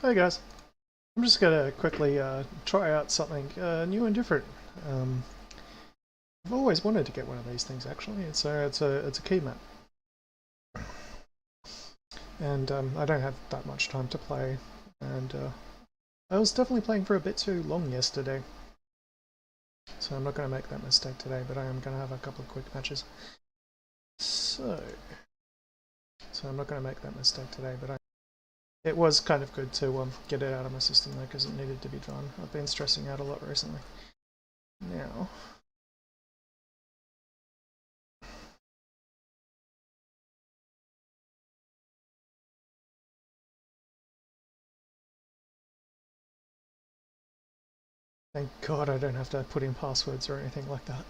Hey guys, I'm just gonna quickly try out something new and different. I've always wanted to get one of these things actually. It's a key map, and I don't have that much time to play. And I was definitely playing for a bit too long yesterday, so I'm not gonna make that mistake today. But I am gonna have a couple of quick matches. So I'm not gonna make that mistake today. But it was kind of good to get it out of my system though, because it needed to be done. I've been stressing out a lot recently. Now, thank God I don't have to put in passwords or anything like that.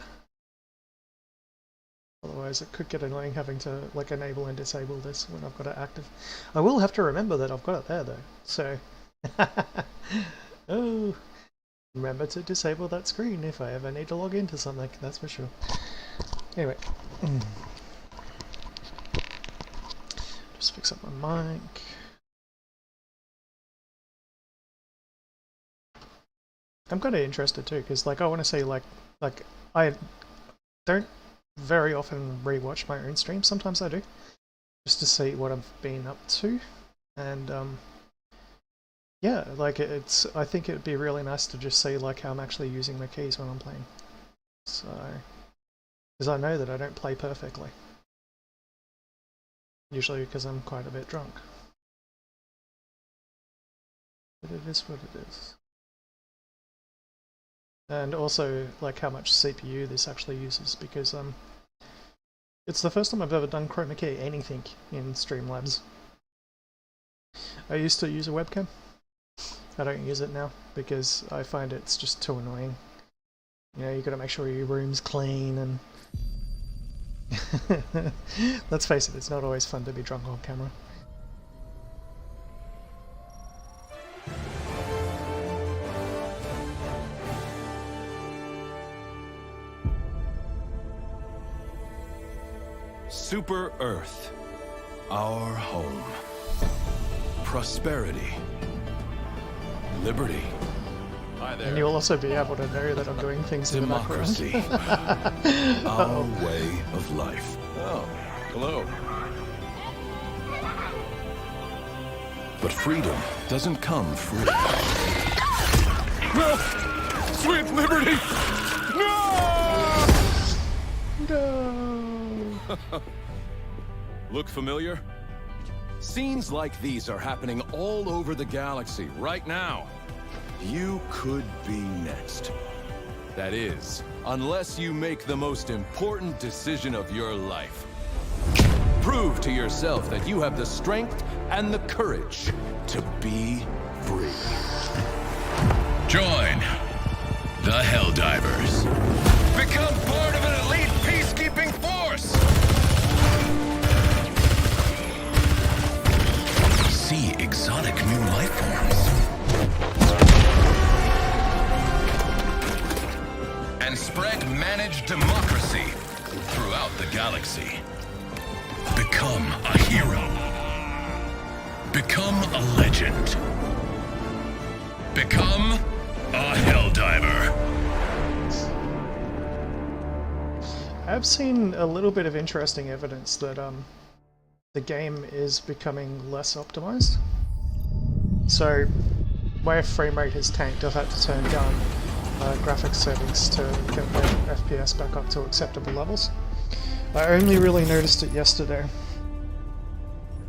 Otherwise it could get annoying having to like enable and disable this when I've got it active. I will have to remember that I've got it there though, so... Oh, remember to disable that screen if I ever need to log into something, that's for sure. Anyway. Just fix up my mic. I'm kind of interested too, because like I want to say like I don't very often rewatch my own streams. Sometimes I do, just to see what I've been up to, and yeah, like I think it'd be really nice to just see like how I'm actually using my keys when I'm playing. So, because I know that I don't play perfectly, usually because I'm quite a bit drunk. But it is what it is. And also like how much CPU this actually uses, because it's the first time I've ever done chroma key anything in Streamlabs. I used to use a webcam. I don't use it now because I find it's just too annoying. You know, you gotta make sure your room's clean and... Let's face it, it's not always fun to be drunk on camera. Super Earth, our home. Prosperity. Liberty. Hi there. And you'll also be able to know that I'm doing things in the background. Democracy. Our way of life. Oh, hello. But freedom doesn't come free. No! Sweet liberty! No! No! Look familiar? Scenes like these are happening all over the galaxy right now. You could be next. That is, unless you make the most important decision of your life. Prove to yourself that you have the strength and the courage to be free. Join the Helldivers. Become part of an elite peacekeeping force! See exotic new life forms. And spread managed democracy throughout the galaxy. Become a hero. Become a legend. Become a Helldiver. I've seen a little bit of interesting evidence that the game is becoming less optimized. So my frame rate has tanked. I've had to turn down graphics settings to get the FPS back up to acceptable levels. I only really noticed it yesterday,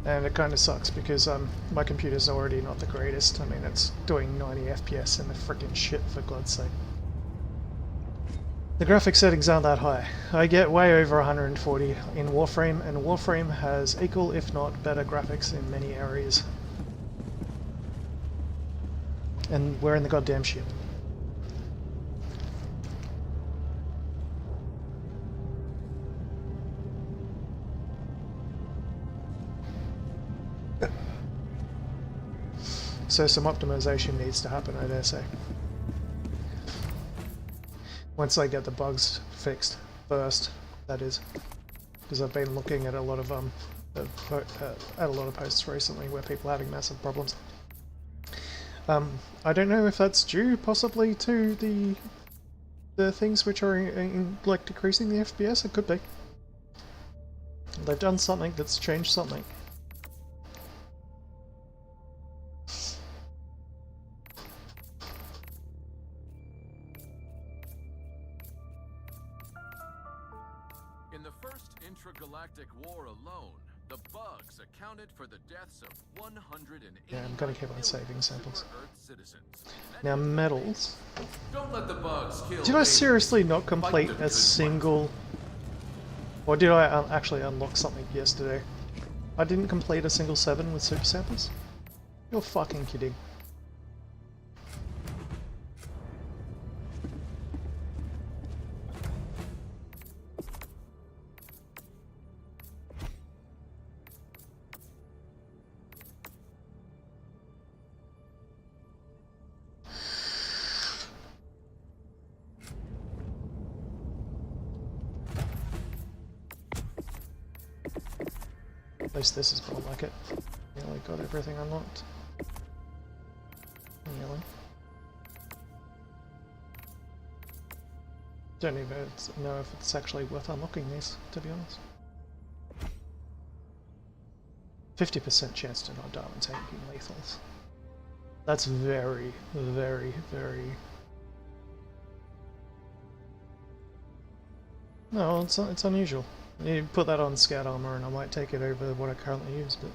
and it kind of sucks because my computer's already not the greatest. I mean, it's doing 90 FPS in the frickin' shit, for God's sake. The graphics settings aren't that high. I get way over 140 in Warframe, and Warframe has equal if not better graphics in many areas. And we're in the goddamn shit. So some optimization needs to happen, I dare say. Once I get the bugs fixed first, that is, because I've been looking at a lot of posts recently where people are having massive problems. I don't know if that's due possibly to the things which are like decreasing the FPS. It could be. They've done something that's changed something. In the first intragalactic war alone, the bugs accounted for the deaths of 180 Yeah, I'm gonna keep on saving samples. Super-Earth citizens. Now metals. Don't let the bugs kill Did I babies. seriously not complete Fight the a good single... Or did I actually unlock something yesterday? I didn't complete a single 7 with super samples? You're fucking kidding. At least this is more like it. Nearly got everything unlocked. Nearly. Don't even know if it's actually worth unlocking these, to be honest. 50% chance to not die when taking lethals. That's very, very, very... No, it's unusual. You put that on scout armor and I might take it over what I currently use, but...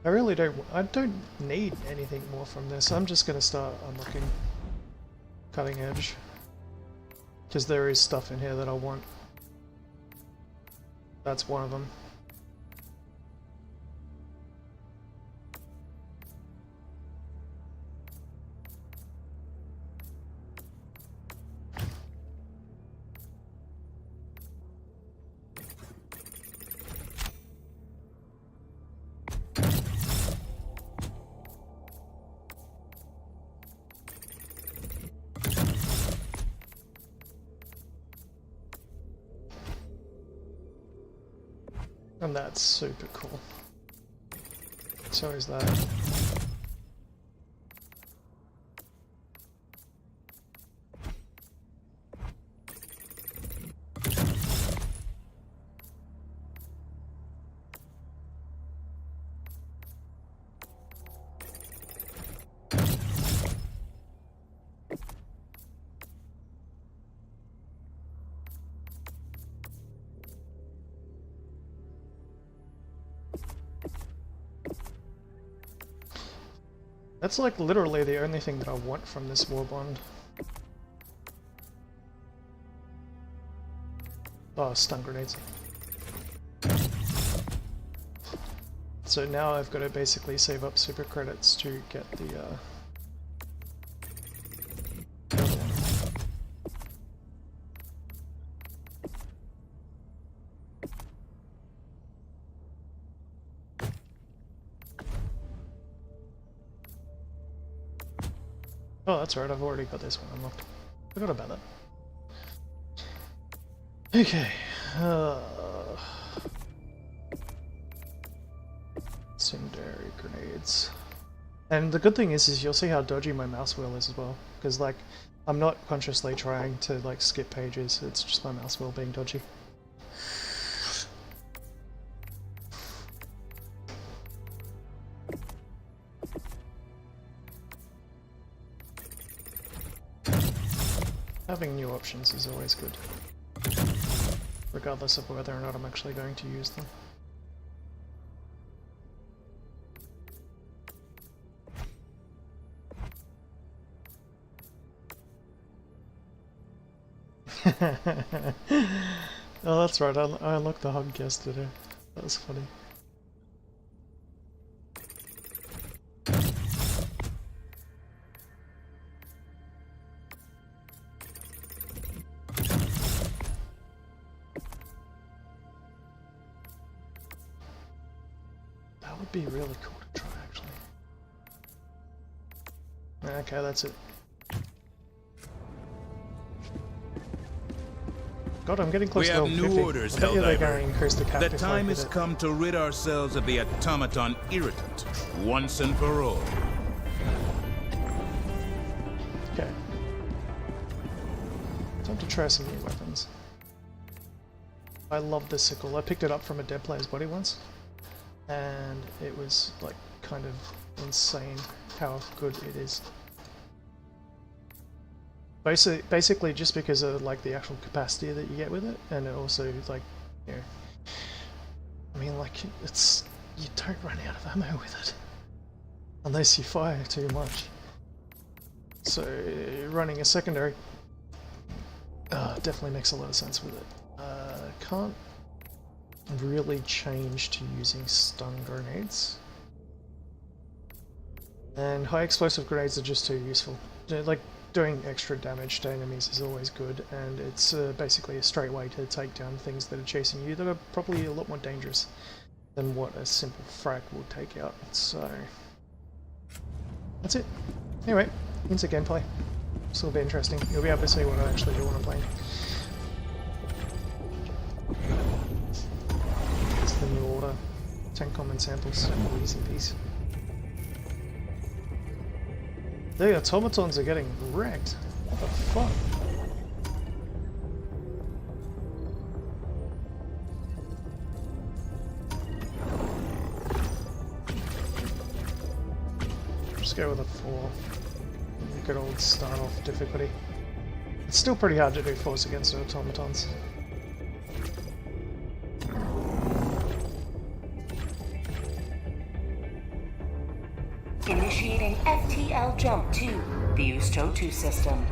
I don't need anything more from this. I'm just gonna start unlocking cutting edge. Because there is stuff in here that I want. That's one of them. And that's super cool. So is that. That's like literally the only thing that I want from this war bond. Oh, stun grenades. So now I've got to basically save up super credits to get the other one. Oh, that's right, I've already got this one unlocked. Forgot about that. Okay. Incendiary grenades. And the good thing is you'll see how dodgy my mouse wheel is as well. Because, like, I'm not consciously trying to, like, skip pages, it's just my mouse wheel being dodgy. Having new options is always good, regardless of whether or not I'm actually going to use them. Oh, that's right, I unlocked the hug yesterday. That was funny. That would be really cool to try, actually. Okay, that's it. God, I'm getting close We to have level new 50. orders, I bet you they're Helldiver. going to increase the cap The if I time hit has it. come to rid ourselves of the automaton irritant, once and for all. Okay. Time to try some new weapons. I love this sickle. I picked it up from a dead player's body once, and it was like kind of insane how good it is. Basically just because of like the actual capacity that you get with it, and it also like, you know, I mean like it's, you don't run out of ammo with it unless you fire too much. So running a secondary definitely makes a lot of sense with it. Can't really change to using stun grenades, and high explosive grenades are just too useful. Like, doing extra damage to enemies is always good, and it's basically a straight way to take down things that are chasing you that are probably a lot more dangerous than what a simple frag will take out. So that's it. Anyway, into gameplay. This will be interesting. You'll be able to see what I actually do when I'm playing. It's the new order. 10 common samples. Easy piece. The automatons are getting wrecked. What the fuck? Just go with a 4. Good old start off difficulty. It's still pretty hard to do force against automatons. Initiating FTL jump to the Usto-2 system.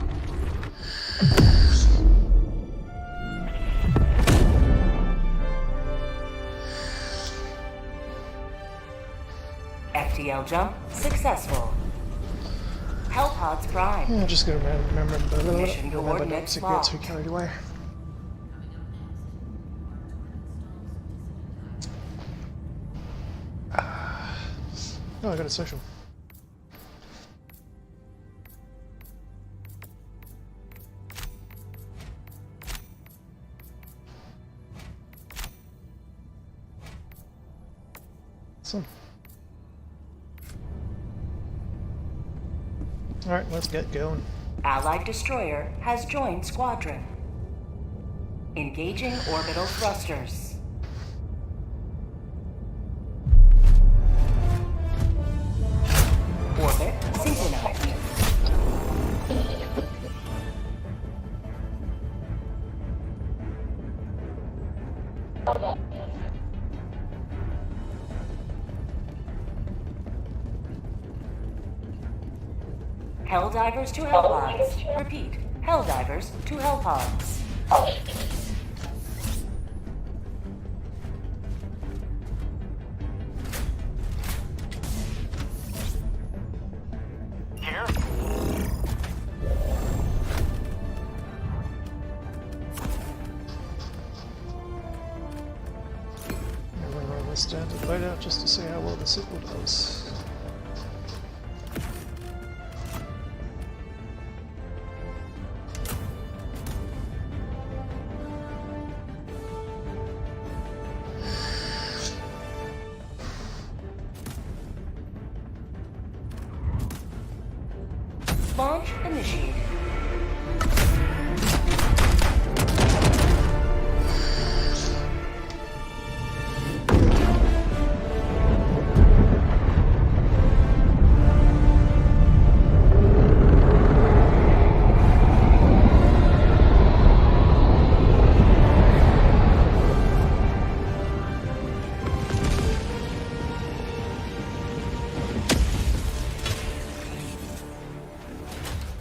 FTL jump successful. Hellpods prime. Yeah, just gotta remember Mission not coordinates to get locked. too carried away. Oh, I got a social. Awesome. Alright, let's get going. Allied destroyer has joined squadron. Engaging orbital thrusters. Orbit synchronized. Helldivers to Hellpods. Repeat. Helldivers to Hellpods. Here? I'm gonna run this down to the loadout just to see how well the sickle does. Launch initiated.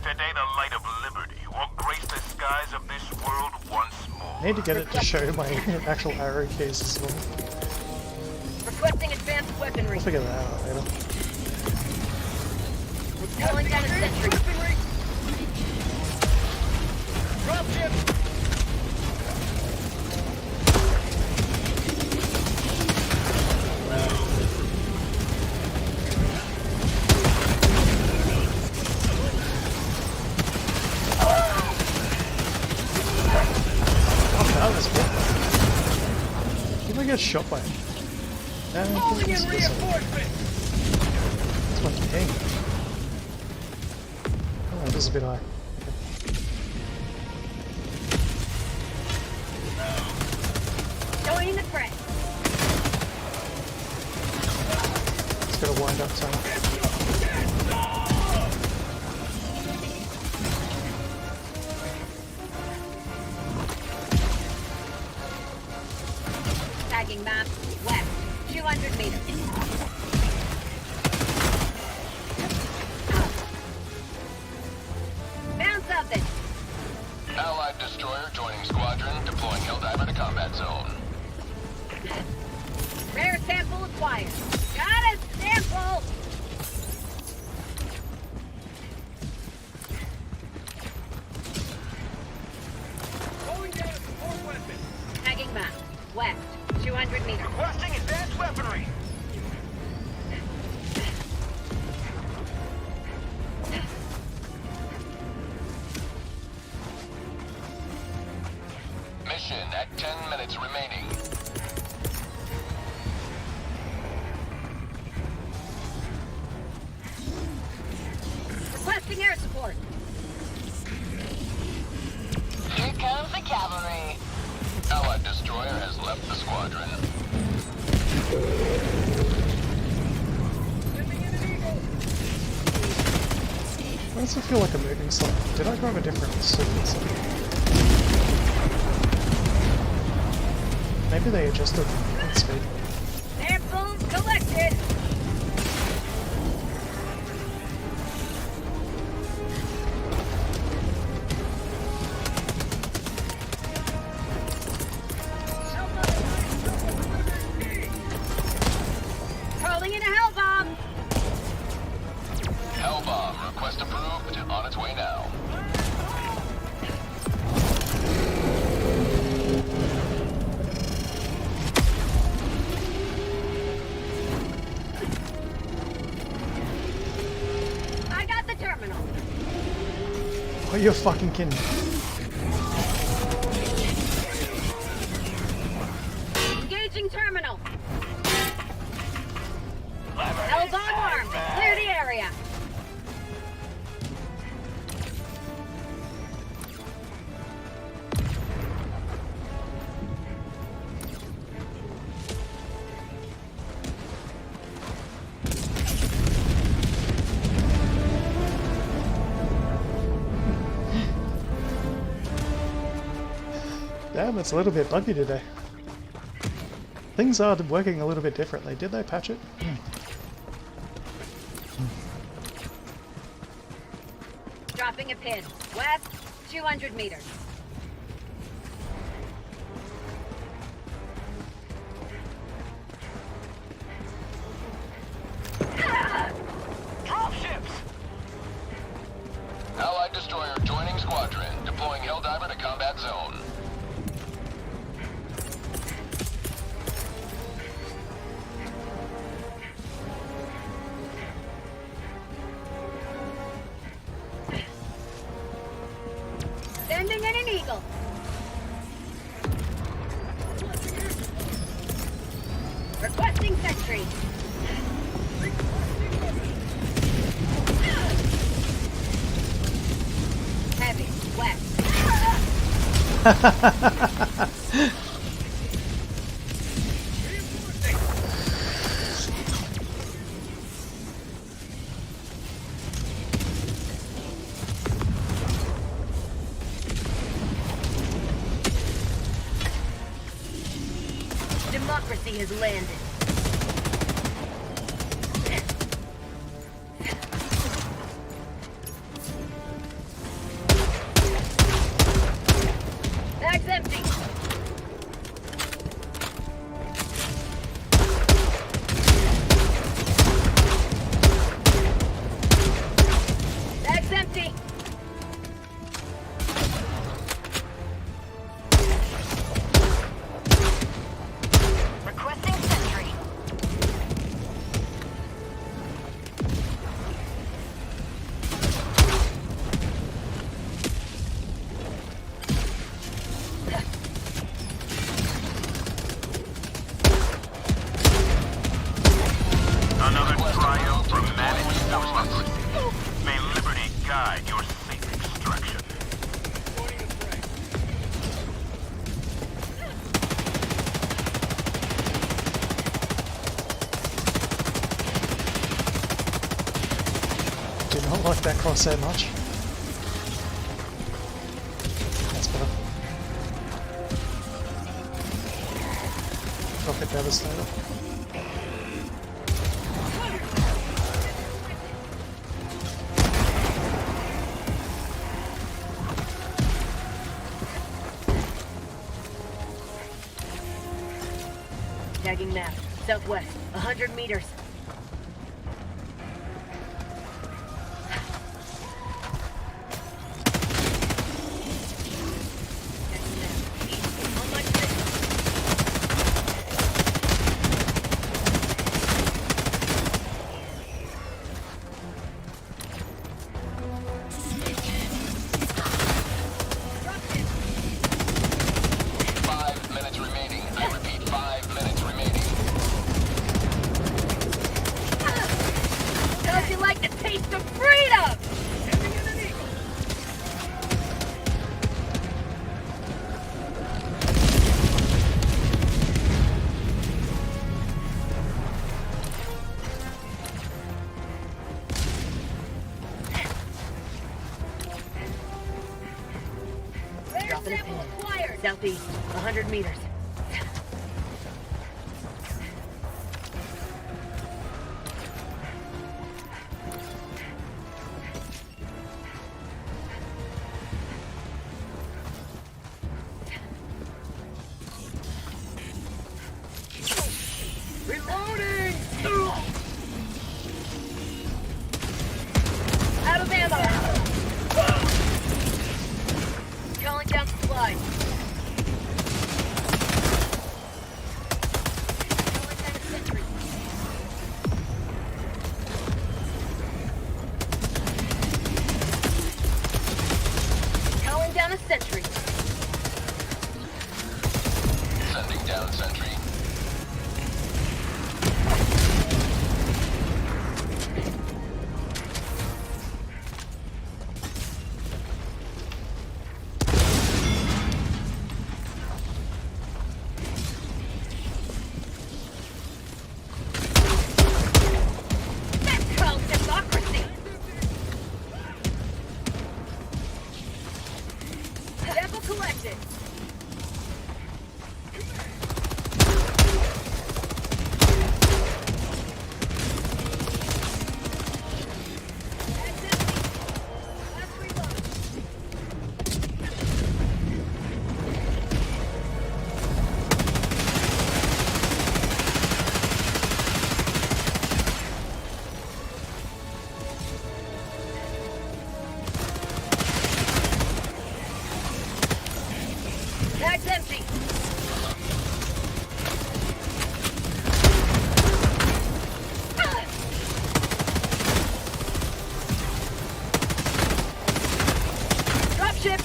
Today the light of liberty will grace the skies of this world once more. I need to get it to show my actual arrow keys as well. Requesting advanced weaponry. I'll figure that out later. Calling down a sentry. Dropship. I get shot by him? Calling in reinforcements! That's my ping. Oh, this is a bit high. Joining the fray. It's got a wind up time. Tagging map. West. 200 meters. Found something. Allied destroyer joining squadron, deploying Helldiver to combat zone. Rare sample acquired. Got a sample! Going down a support weapon. Tagging map. West. 200 meters. Requesting advanced weaponry. Mission at 10 minutes remaining. Requesting air support. Here comes the cavalry. Allied destroyer has left the squadron. Why does it feel like a moving slot? Did I grab a different sequence? Maybe they adjusted the speed. Samples collected. Calling in a hell bomb. Hellbomb, request approved, on its way now. I got the terminal. Oh, you're fucking kidding me. Engaging terminal. Hell bomb armed. Clear the area. Damn, it's a little bit buggy today. Things are working a little bit differently. Did they patch it? Dropping a pin. West. 200 meters. Dropships! Allied destroyer joining squadron, deploying Helldiver to combat zone. Sending in an eagle. Requesting sentry. Heavy. West. Democracy has landed. Bag's empty. Bag's empty. Requesting sentry. don't like that crosshair much. That's better. Rocket Devastator. Tagging map. Southwest. 100 meters. Tagging map. East. On my position. How'd you like the taste of freedom? Dropping a pin. Southeast, 100 meters. Reloading! Out of ammo! Calling down supplies. Calling down a sentry. Calling down a sentry. Sending down sentry. That's called democracy! Sample collected. That's empty. Last reload. Tag's empty. Dropship.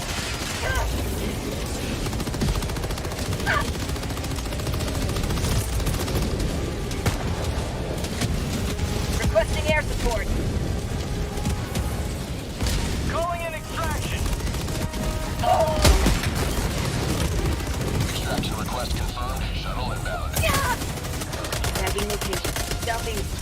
Requesting air support. Calling in extraction. Extraction request confirmed. Shuttle inbound. Tagging location. Southeast.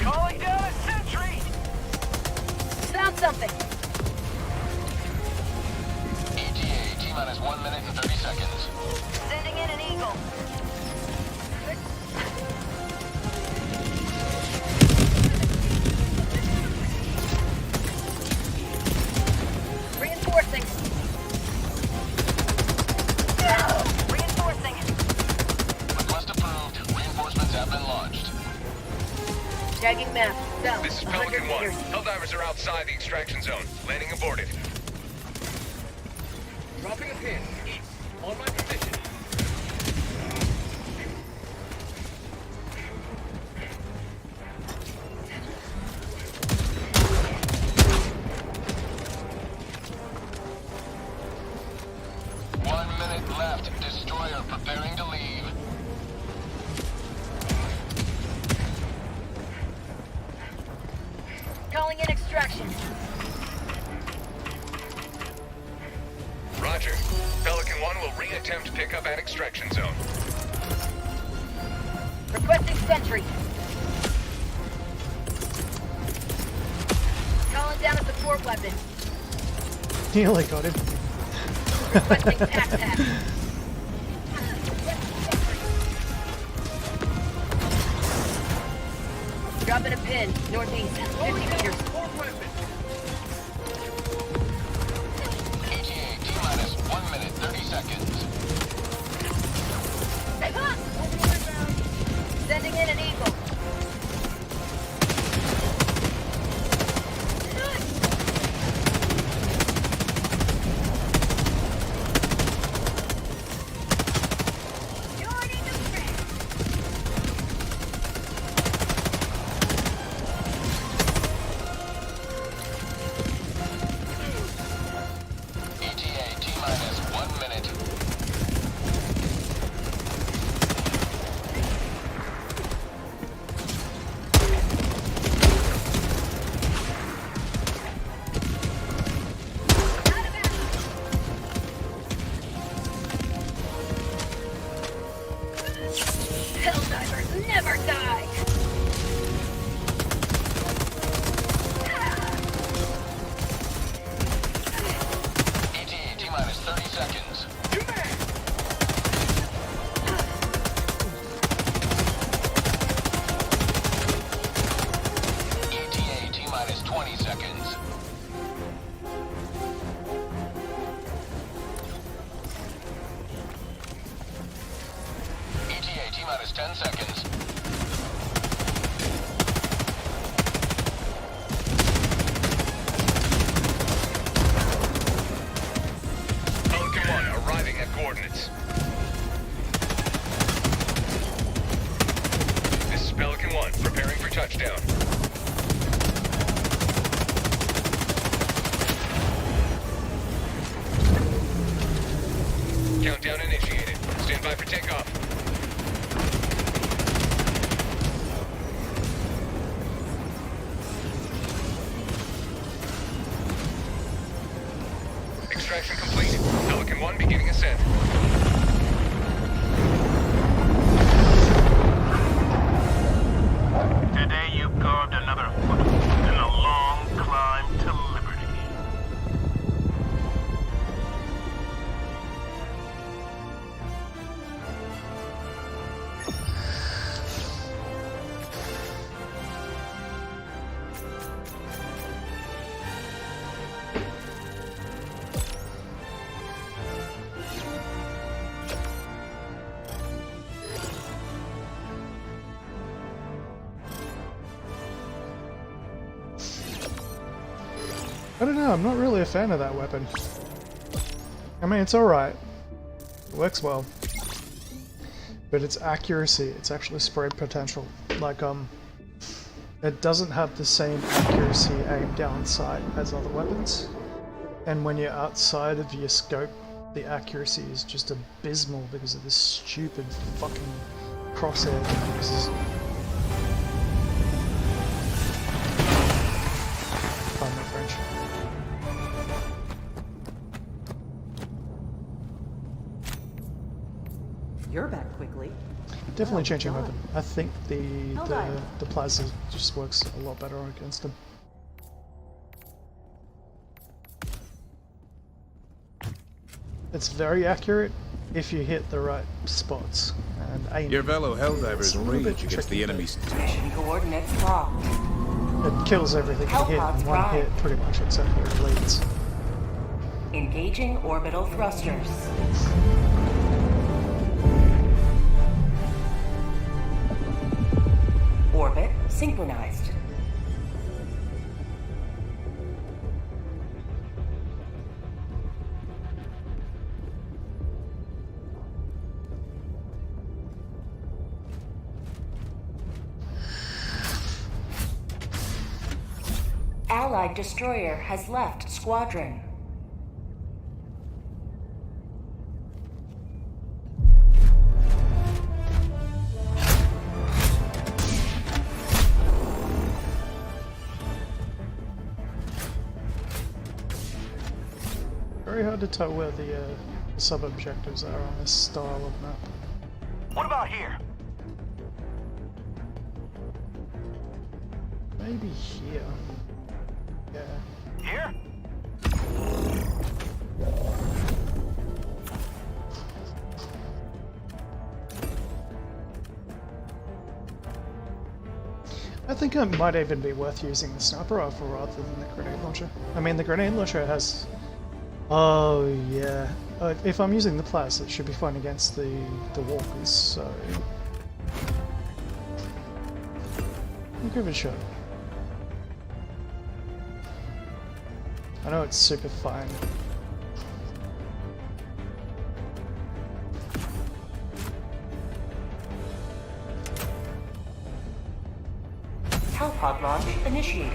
Calling down a sentry. Found something. ETA, T-minus 1 minute and 30 seconds. Sending in an eagle. Reinforcing. Reinforcing. Request approved. Reinforcements have been launched. Tagging map. South. This is 100 Pelican 1. meters. Helldivers are outside the extraction zone. Landing aborted. Dropping a pin. East. On my position. left. Destroyer preparing to leave. Roger. Pelican 1 will re-attempt pickup at extraction zone. Requesting sentry. Calling down a support weapon. Nearly got him. Requesting tac-tac. Dropping a pin. Northeast. 50 meters. ETA T-minus 1 minute, 30 seconds. Sending in an eagle. Joining the fray. ETA T-minus 1 minute. Helldivers never die! ETA T-minus 30 seconds. ETA T-minus 20 seconds. ETA T-minus 10 seconds. Pelican 1 arriving at coordinates. This is Pelican 1 preparing for touchdown. Countdown initiated. Stand by for takeoff. Extraction complete. Pelican 1 beginning ascent. Today you've carved another foothold in a long climb to liberty. I don't know, I'm not really a fan of that weapon. I mean, it's alright. It works well. But its accuracy, its actually spread potential. Like, it doesn't have the same accuracy aimed down sight as other weapons. And when you're outside of your scope, the accuracy is just abysmal because of this stupid fucking crosshair that it uses. Pardon my French. You're back quickly. Definitely Well changing done. weapon. I think the Helldivers. the plasma just works a lot better against him. It's very accurate if you hit the right spots and aim. Your fellow It's Helldivers a little bit rage against tricky, the but enemy's. Mission coordinates locked. It kills everything you hit Hellpods in one prime. hit, pretty much, except for it leads. Engaging orbital thrusters. Orbit synchronized. Allied destroyer has left squadron. to tell where the sub-objectives are on this style of map. What about here? Maybe here. Yeah. Here? I think it might even be worth using the sniper rifle rather than the grenade launcher. I mean, the grenade launcher has... Oh, yeah. If I'm using the Plas, it should be fine against the walkers, so... I'll give it a shot. I know it's super fine. Hellpod launch initiated.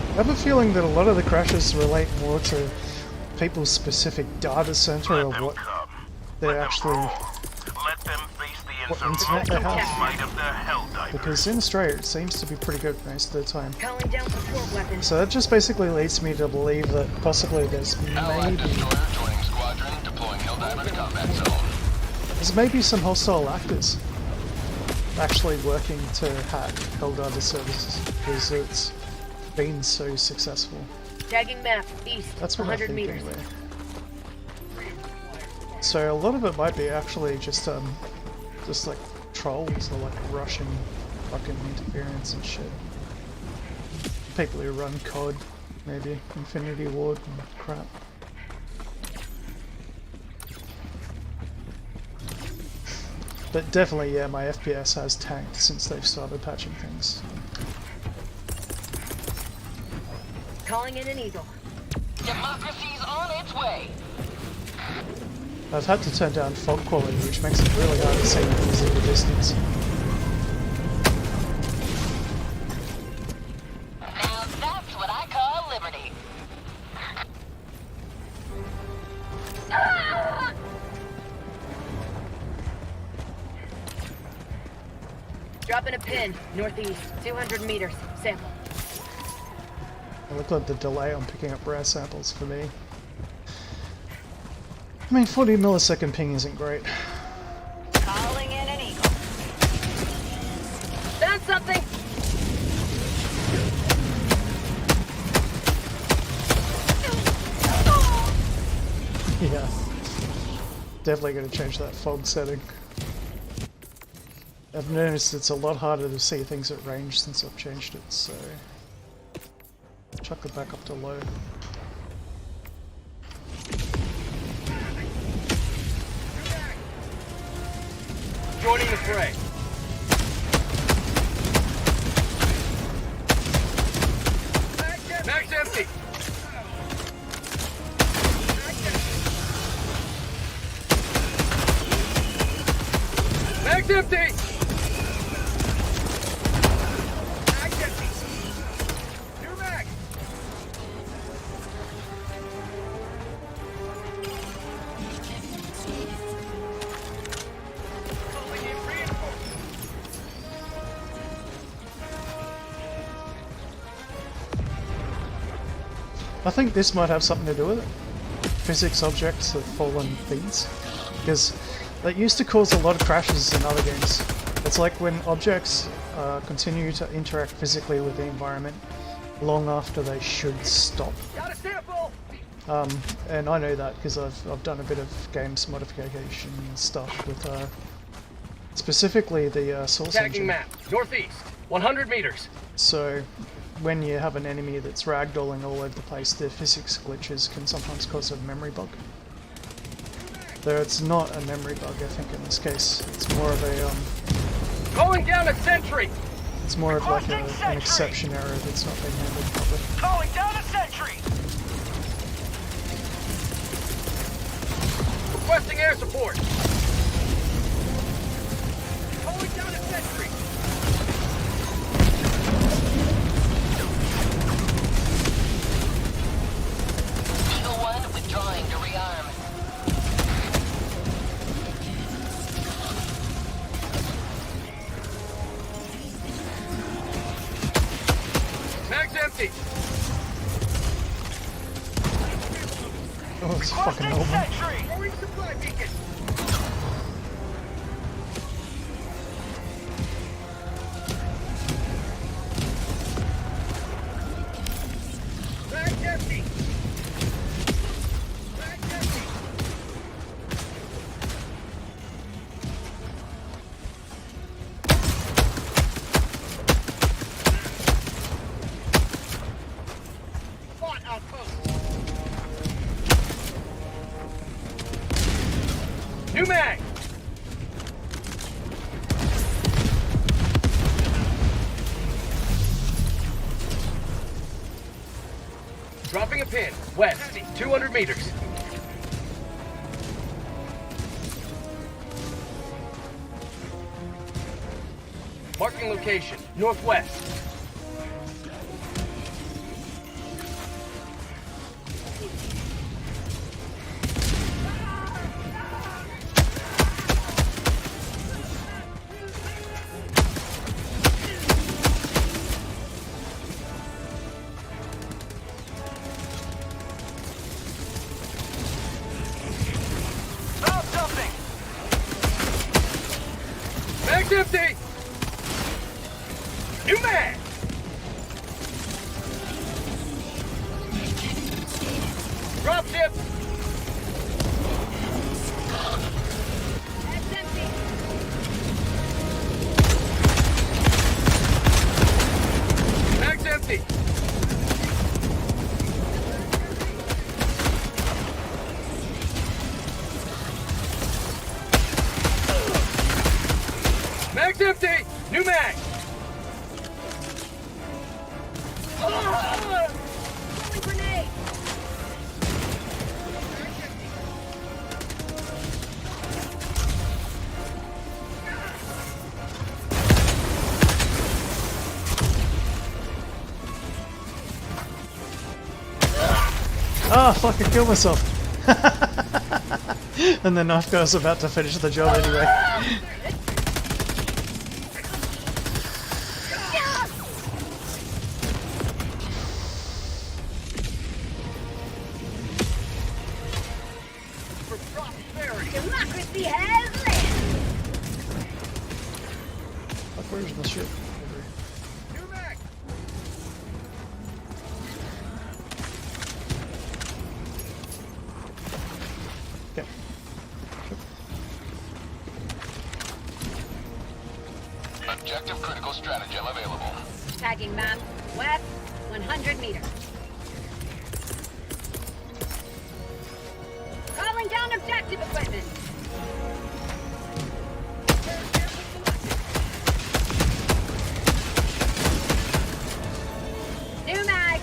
I have a feeling that a lot of the crashes relate more to people's specific data center or what they're actually Let them face the what internet they have. might of the Helldivers. Because in Australia it seems to be pretty good most of the time. Calling down support weapons. So that just basically leads me to believe that possibly there's maybe joining squadron, deploying Helldiver to combat zone. there's maybe some hostile actors actually working to hack Helldiver services because it's been so successful. Tagging map, east, That's what I 100 think meters. anyway. So a lot of it might be actually just like trolls or like Russian fucking interference and shit. People who run COD, maybe Infinity Ward and crap. But definitely, yeah, my FPS has tanked since they've started patching things. Calling in an eagle. Democracy's on its way. I've had to turn down fog quality, which makes it really hard to see things in the distance. Now that's what I call liberty. Dropping a pin, northeast, 200 meters. Sample. I look like the delay on picking up rare samples for me. I mean, 40 millisecond ping isn't great. Calling in an eagle. Found something! Yeah. Definitely going to change that fog setting. I've noticed it's a lot harder to see things at range since I've changed it, so... Chuck it back up to low. Joining the fray. Mag's empty. Mag's empty. Mag's empty. New mag. Calling in reinforcements. I think this might have something to do with it. Physics objects that fall on feeds. Because that used to cause a lot of crashes in other games. It's like when objects continue to interact physically with the environment long after they should stop. Got a sample. And I know that because I've done a bit of games modification stuff with specifically the source Tagging engine. map, northeast, 100 meters. So when you have an enemy that's ragdolling all over the place, their physics glitches can sometimes cause a memory bug. Though it's not a memory bug, I think in this case. It's more of a Calling down a sentry! it's more of like an exception error that's not being handled properly. Calling down a sentry! Requesting air support! Calling down a sentry! Eagle 1 withdrawing to rearm. Mag's empty! Oh, it's fucking normal. Throwing supply beacon! Mag's empty! Mag's empty! Spot outpost! New mag! Dropping a pin, west, 200 meters. Marking location, northwest. Found something! Mag's empty! New mag! Dropship! That's empty. Mag's empty! Mag's empty! New mag! Throwing grenade. Ah, fuck, I killed myself. And the knife guy's about to finish the job anyway. For prosperity! Democracy has landed. Fuck, where's the ship? New mag! Okay. Objective critical stratagem available. Tagging map. West, 100 meters. Calling down objective equipment. New mag.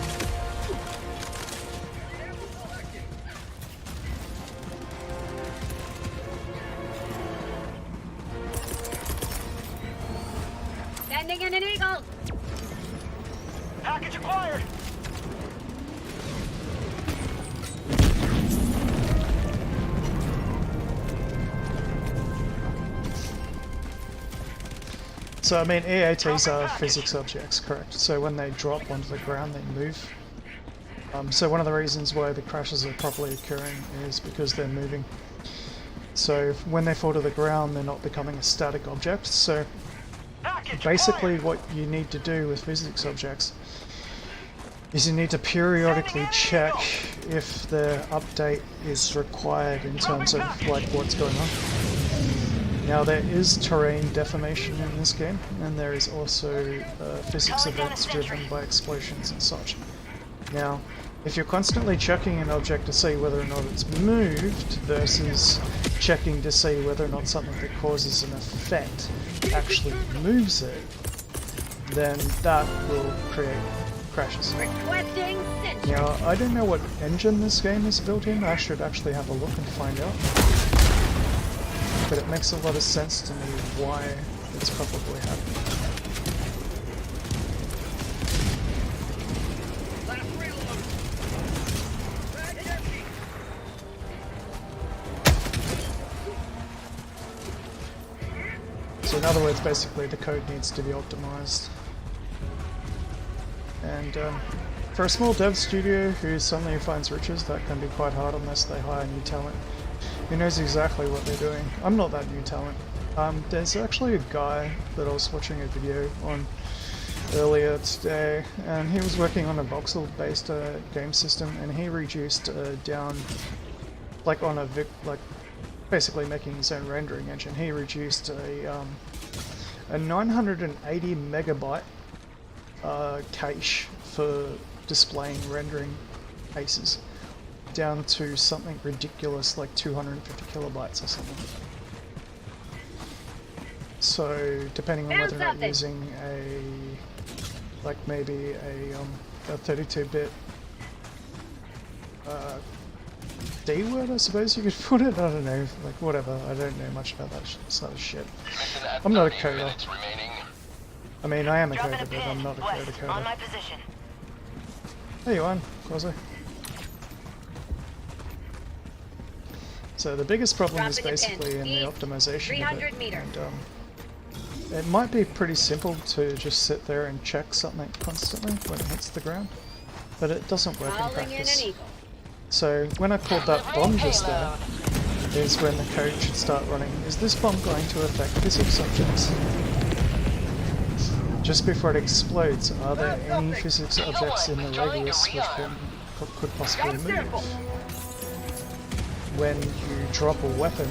Sending in an eagle. Package acquired! So, I mean, EATs are physics objects, correct? So when they drop onto the ground, they move. So one of the reasons why the crashes are properly occurring is because they're moving. So when they fall to the ground, they're not becoming a static object. So basically what you need to do with physics objects is you need to periodically check if the update is required in terms of like what's going on. Now there is terrain deformation in this game, and there is also physics events driven by explosions and such. Now, if you're constantly checking an object to see whether or not it's moved versus checking to see whether or not something that causes an effect actually moves it, then that will create crashes. Requesting sentry. Now, I don't know what engine this game is built in. I should actually have a look and find out. But it makes a lot of sense to me why it's probably happening. So in other words, basically the code needs to be optimized. And for a small dev studio who suddenly finds riches, that can be quite hard unless they hire new talent who knows exactly what they're doing. I'm not that new talent. There's actually a guy that I was watching a video on earlier today, and he was working on a voxel-based game system, and he reduced down, like on a basically making his own rendering engine. He reduced a 980 megabyte cache for displaying rendering cases down to something ridiculous like 250 kilobytes or something. So depending on whether or not you're using like maybe a 32-bit D word, I suppose you could put it. I don't know, like whatever. I don't know much about that sort of shit. I'm not a coder. I mean, I am a coder, but I'm not a coder. On my position. There you are, Quasi. So the biggest problem is basically in the optimization of it. And, it might be pretty simple to just sit there and check something constantly when it hits the ground, but it doesn't work in practice. So when I called that bomb just there, is when the code should start running. Is this bomb going to affect physics objects? Just before it explodes, are there any physics objects in the radius which could possibly move? When you drop a weapon,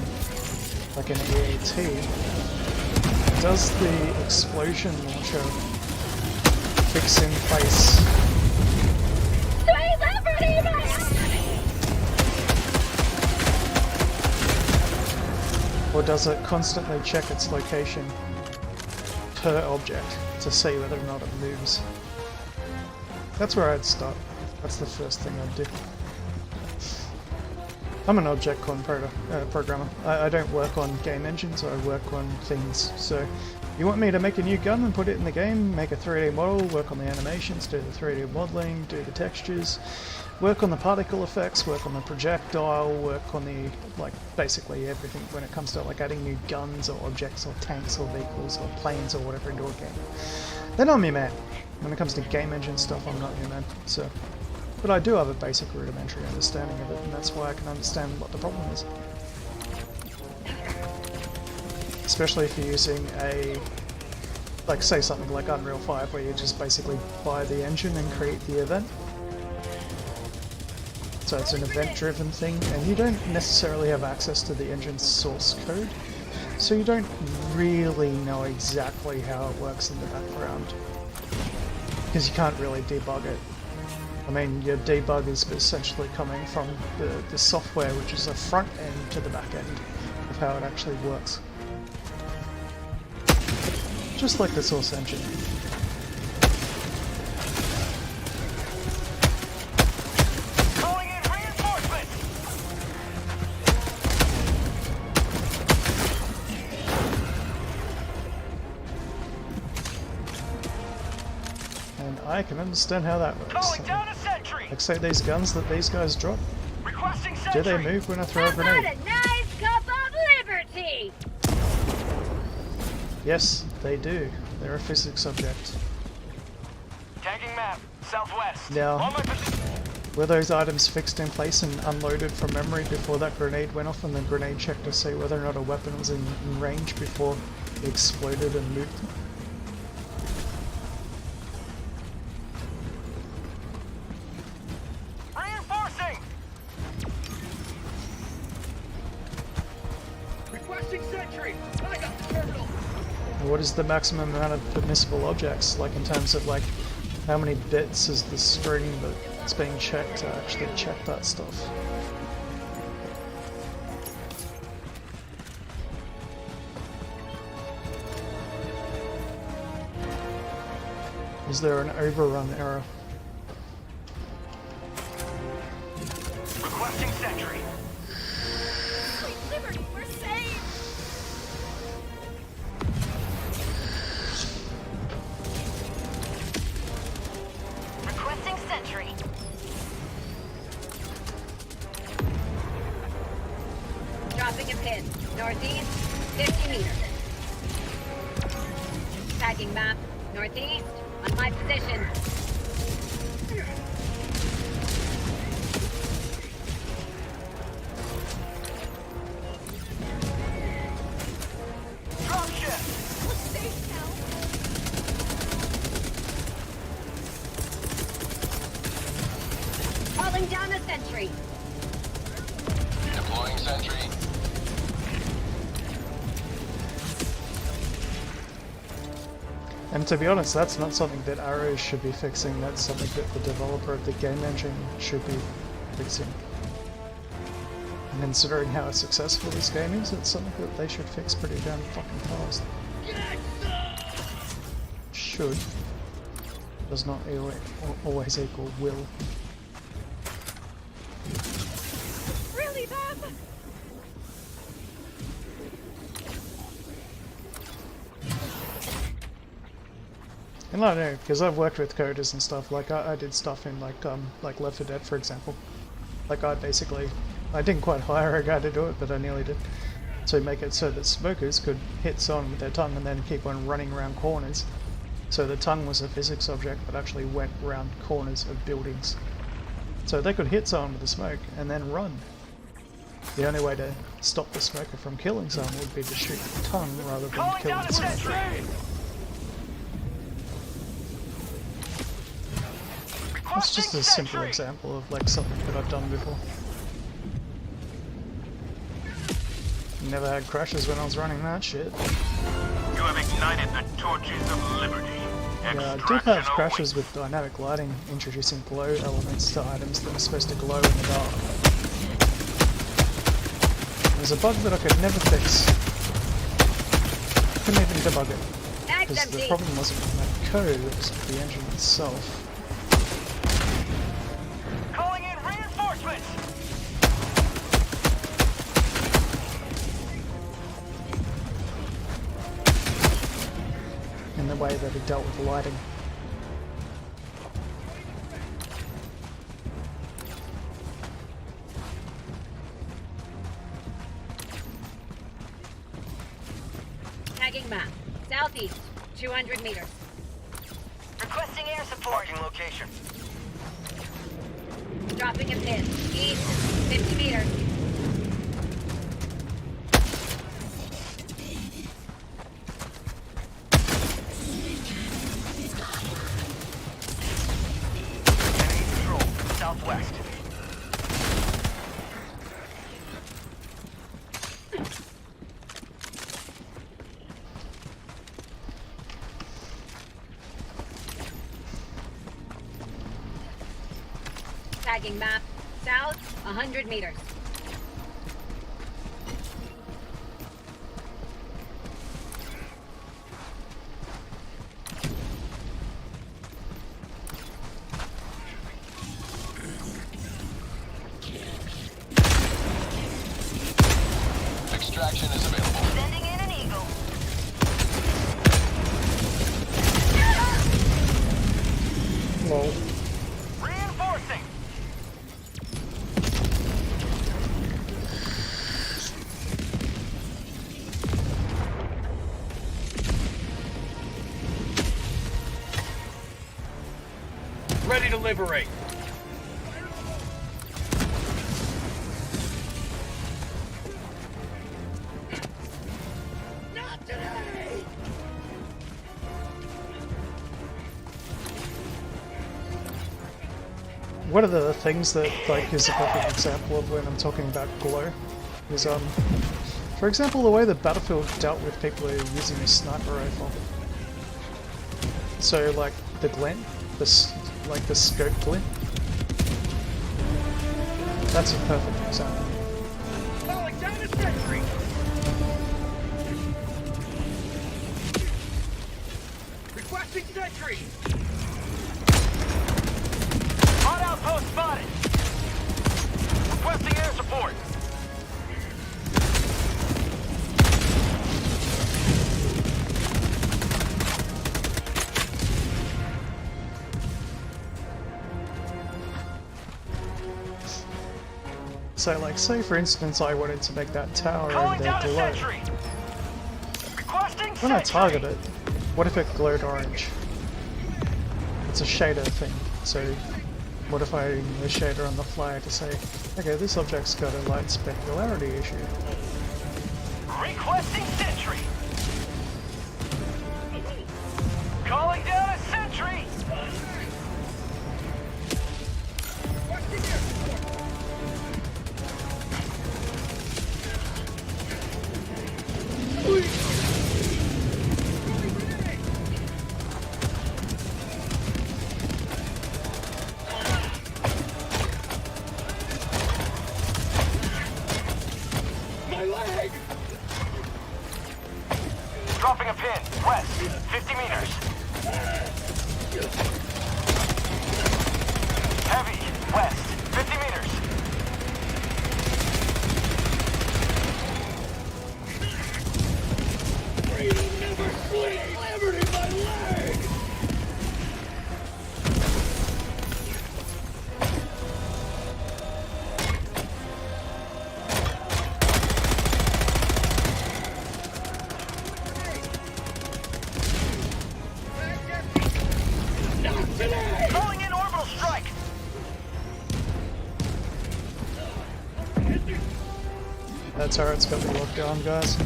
like an EAT, does the explosion launcher fix in place? Or does it constantly check its location per object to see whether or not it moves? That's where I'd start. That's the first thing I'd do. I'm an object-con programmer. I don't work on game engines, I work on things. So you want me to make a new gun and put it in the game, make a 3D model, work on the animations, do the 3D modeling, do the textures, work on the particle effects, work on the projectile, work on the, like, basically everything when it comes to like adding new guns or objects or tanks or vehicles or planes or whatever into a game. Then I'm your man. When it comes to game engine stuff, I'm not your man. So. But I do have a basic rudimentary understanding of it, and that's why I can understand what the problem is. Especially if you're using a, like say something like Unreal 5, where you just basically buy the engine and create the event. So it's an event-driven thing, and you don't necessarily have access to the engine's source code, so you don't really know exactly how it works in the background, because you can't really debug it. I mean, your debug is essentially coming from the software, which is the front end to the back end of how it actually works. Just like the source engine. Calling in reinforcements! And I can understand how that works. Calling down a sentry! Like say these guns that these guys drop, Requesting do sentry! they move when I throw a How about grenade? a nice cup of liberty? Yes, they do. They're a physics object. Tagging map, southwest. Now, On my position. were those items fixed in place and unloaded from memory before that grenade went off, and the grenade checked to see whether or not a weapon was in range before it exploded and moved? Reinforcing! What is the maximum amount of permissible objects, like in terms of like how many bits is the string that's being checked to actually check that stuff? Is there an overrun error? Requesting sentry. Sweet Liberty, we're saved! Requesting sentry. Dropping a pin. Northeast, 50 meters. Tagging map. Northeast, on my position. Drop ship. We're safe now. Calling down a sentry. Deploying sentry. And to be honest, that's not something that Arrow should be fixing, that's something that the developer of the game engine should be fixing. And considering how successful this game is, it's something that they should fix pretty damn fucking fast. Should. Does not always equal will. Really, them? And I don't know, because I've worked with coders and stuff, like I did stuff in like Left 4 Dead, for example. Like I didn't quite hire a guy to do it, but I nearly did. To make it so that smokers could hit someone with their tongue and then keep on running around corners. So the tongue was a physics object that actually went around corners of buildings. So they could hit someone with the smoke and then run. The only way to stop the smoker from killing someone would be to shoot the tongue rather than Calling killing down the a smoker. sentry. That's just a simple example of like something that I've done before. Never had crashes when I was running that shit. You have ignited the torches of liberty. Yeah, I did have crashes with dynamic lighting, introducing glow elements to items that are supposed to glow in the dark. There's a bug that I could never fix. Couldn't even debug it. Because the problem wasn't with my code, it was with the engine itself. Calling in reinforcements. In the way that it dealt with the lighting. Tagging map. Southeast, 200 meters. Requesting air support. Marking location. Dropping a pin. East, 50 meters. Enemy control. Southwest. Tagging map. South, 100 meters. Extraction is available. Sending in an eagle. Lol. Reinforcing. Ready to liberate. One of the things that like is a perfect example of when I'm talking about glow is For example, the way the Battlefield dealt with people who are using a sniper rifle. So, like the glint, like the scope glint. That's a perfect example. Falling down the sentry! Requesting sentry! Hot outpost spotted. Requesting air support. So, like, say for instance I wanted to make that tower over Calling there down a glow. sentry. Requesting When I sentry. target it, what if it glowed orange? It's a shader thing, so what if I use the shader on the fly to say, okay, this object's got a light specularity issue. Requesting sentry. Calling down a sentry. My leg! Dropping a pin. West. 50 meters. Heavy. West. 50 meters. Freedom never sleeps! Liberty, my leg! Not today! Calling in orbital strike. That turret's got me locked down, guys.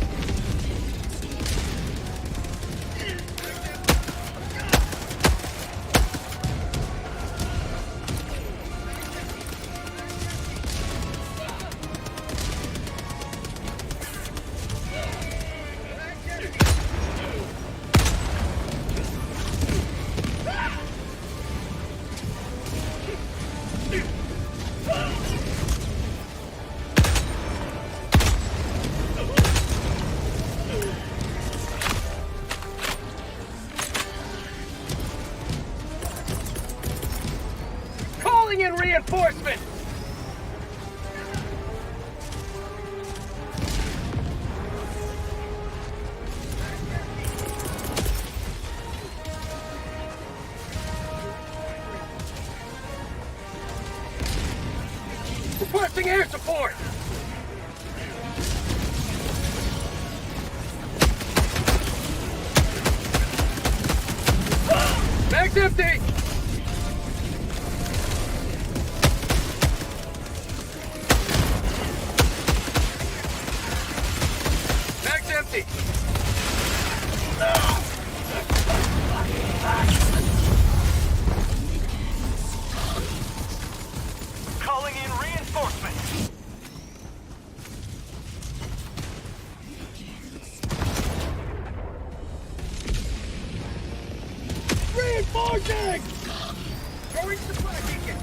Calling in reinforcement! Requesting air support! Mag's empty! Mag's empty! Calling in reinforcements. Reinforcing! Throwing supply beacon!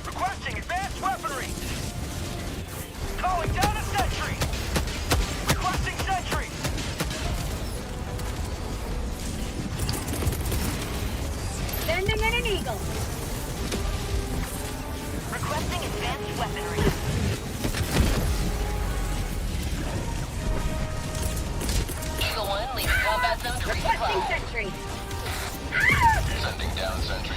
Requesting advanced weaponry. Calling down a sentry. Requesting sentry. Sending in an eagle. Requesting advanced weaponry. Eagle 1 leaving combat zone to Requesting resupply. sentry. Sending down sentry.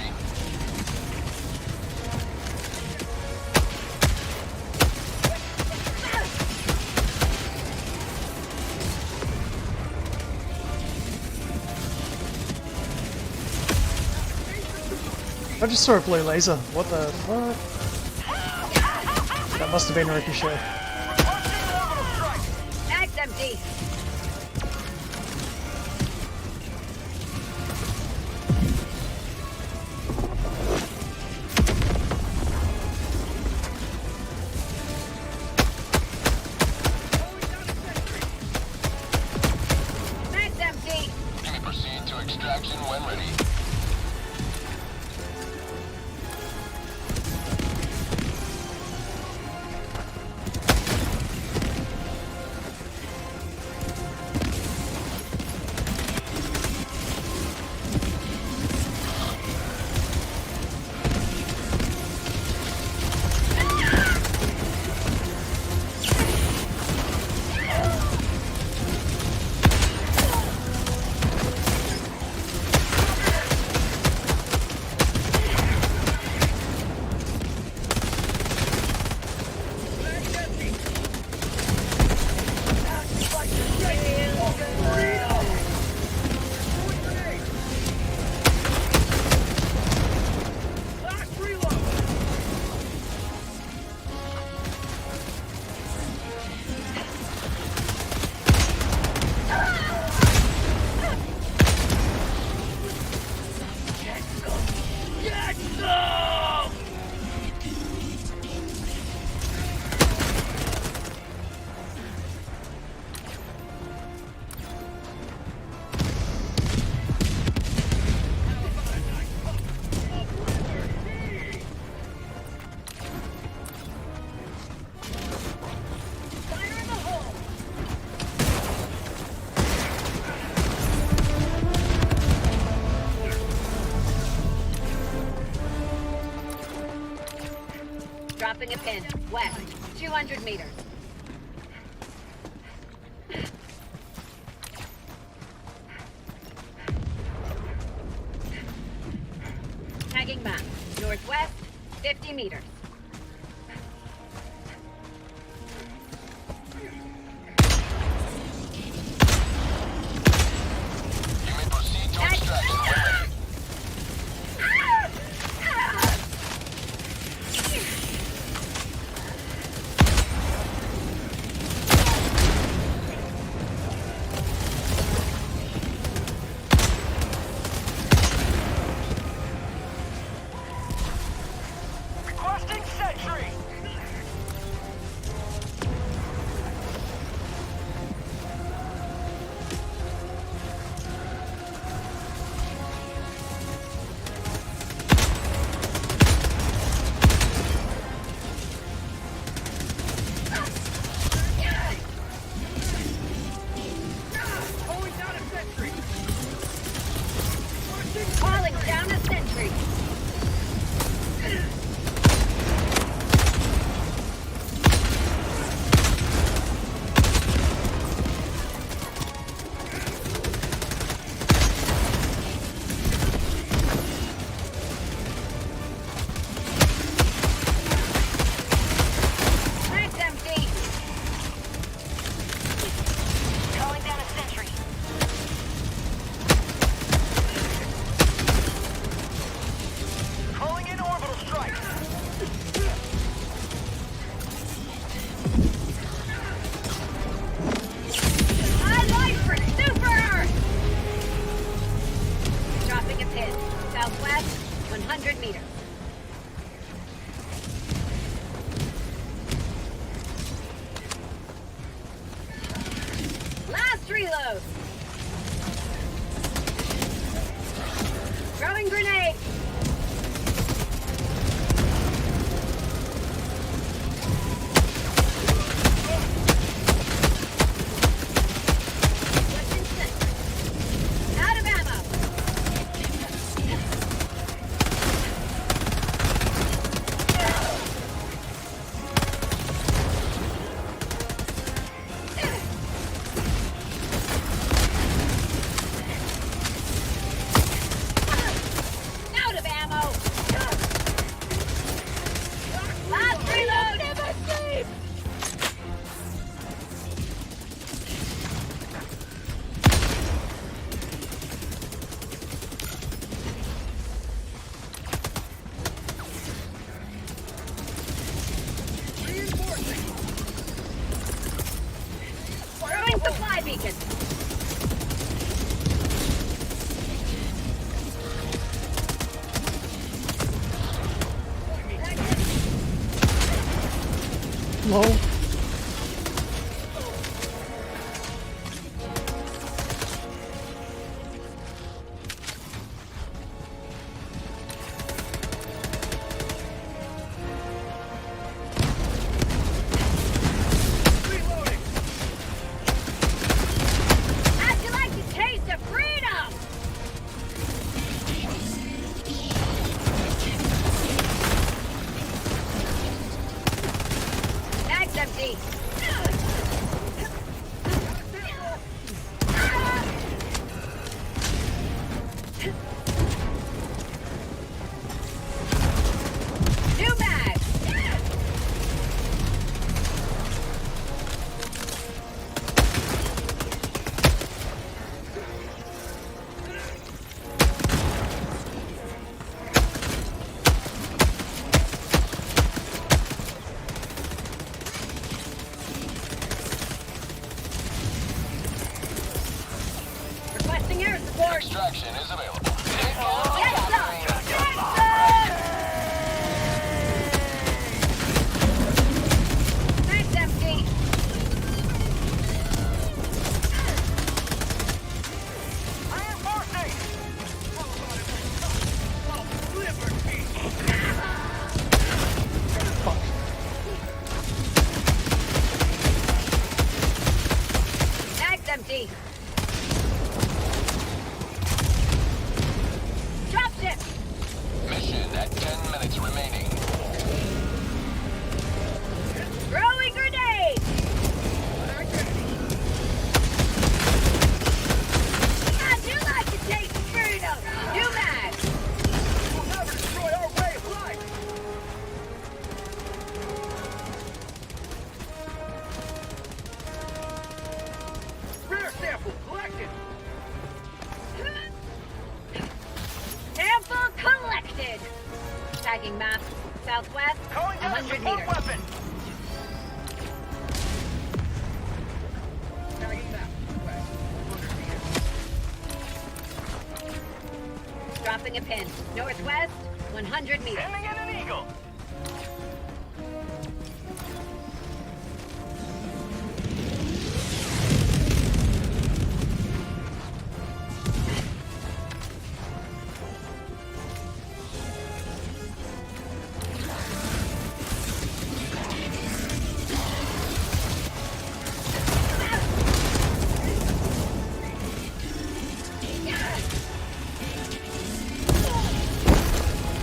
I just saw a blue laser. What the fuck? That must have been Ricochet. Requesting orbital strike. Mag's empty. extraction when ready. Dropping a pin. West. 200 meters. Tagging map. Northwest. 50 meters. You may proceed to extraction when ready. Requesting sentry! Calling down a sentry. Mag's empty. Calling down a sentry. Calling in orbital strike! I life for Super Earth! Dropping a pin. Southwest, 100 meters. Last reload! Throwing grenade! Switching sentry. Out of ammo! Out of ammo! Last reload! Never sleep! Throwing supply beacon! Lol. Tagging map. Southwest, Calling down a 100 support meters. weapon. Dropping a pin. Northwest, 100 meters. Sending in an eagle.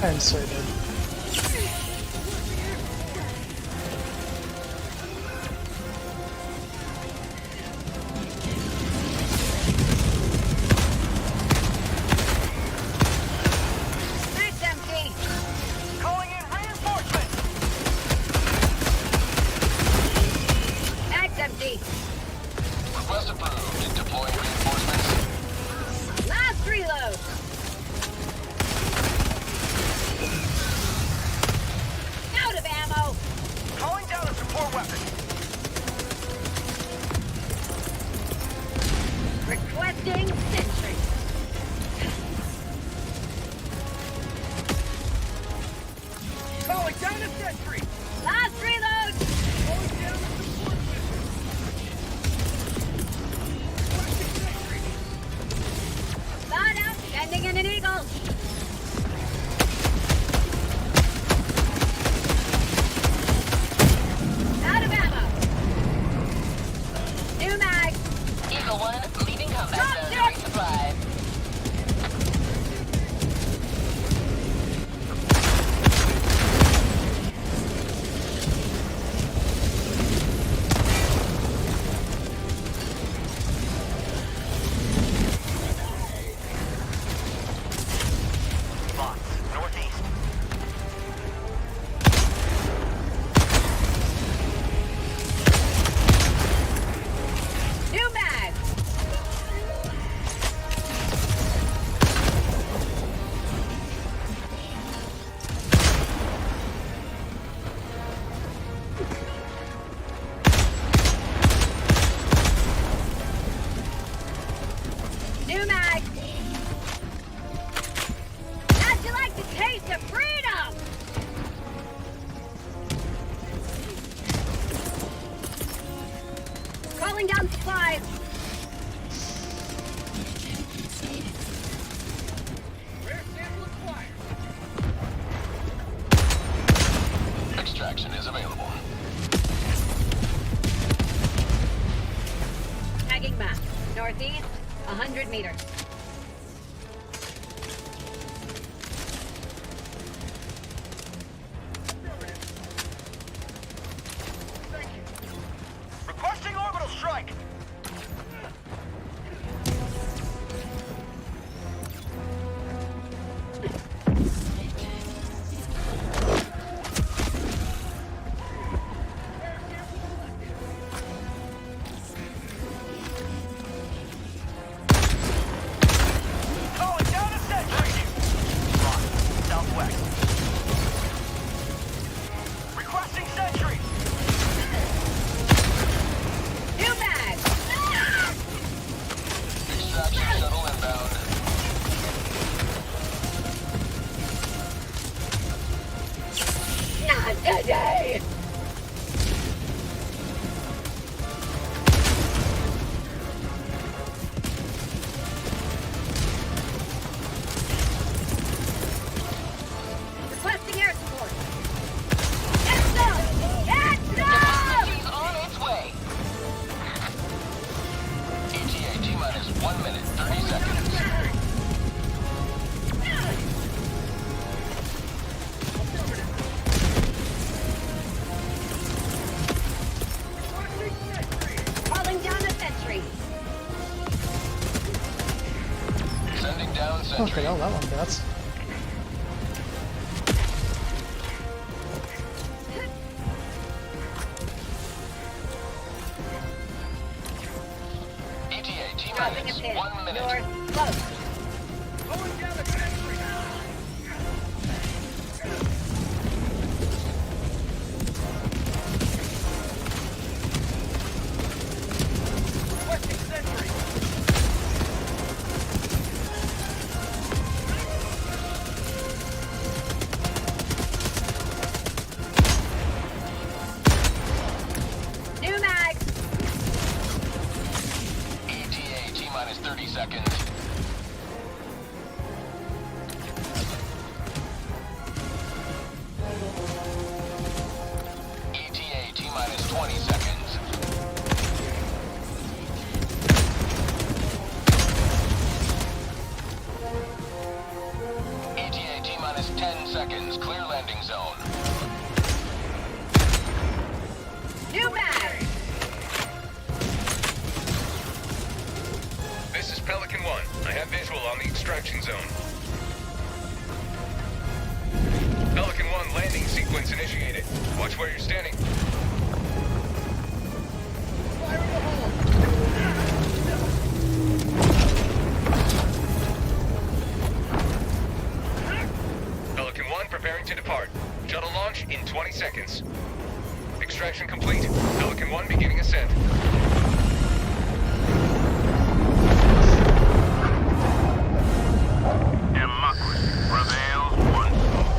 And so then. Max empty. Calling in reinforcements. Max empty. Request approved. Deploying reinforcements. Last reload. Out of ammo. Calling down a support weapon. Requesting sentry. Calling down a sentry. Last reload. Calling down a support weapon. Requesting sentry. Thought out. Sending in an eagle. Out of ammo. New mag. Eagle 1, leaving combat Drop zone to it! resupply. Box, northeast. New mag. New mag. How'd you like the taste of freedom? Calling down supplies. Extraction is available. Tagging map. Northeast, 100 meters. Requesting orbital strike. Calling down a sentry. Box, southwest. Requesting sentry. New mag. Extraction shuttle inbound. Not today. Requesting air support. It's up! It's up! He's on its way. ETA T-minus 1 minute, 30 seconds. Calling down a sentry. Sending down sentry. Okay, oh, that one gets. ETA Dropping a T-minus pin. 1 minute. North, close. Calling down a sentry. seconds. Clear landing zone. New mag! This is Pelican 1. I have visual on the extraction zone. Pelican 1, landing sequence initiated. Watch where you're standing. Pelican 1 preparing to depart. Shuttle launch in 20 seconds. Extraction complete. Pelican 1 beginning ascent. Democracy prevails once more.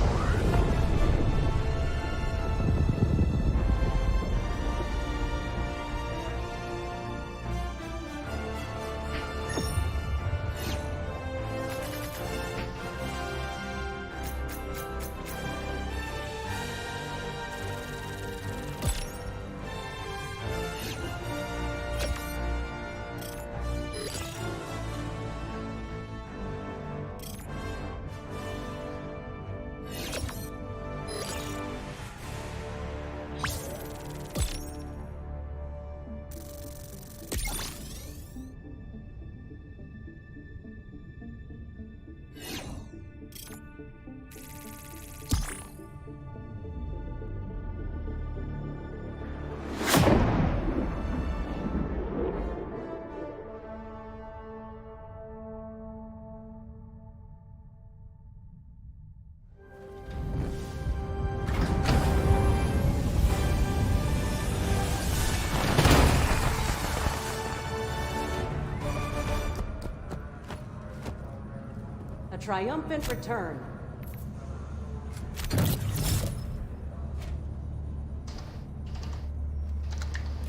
A triumphant return.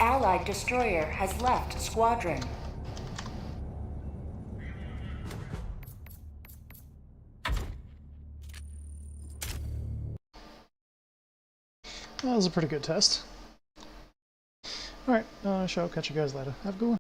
Allied destroyer has left squadron. That was a pretty good test. Alright, shall catch you guys later. Have a good one.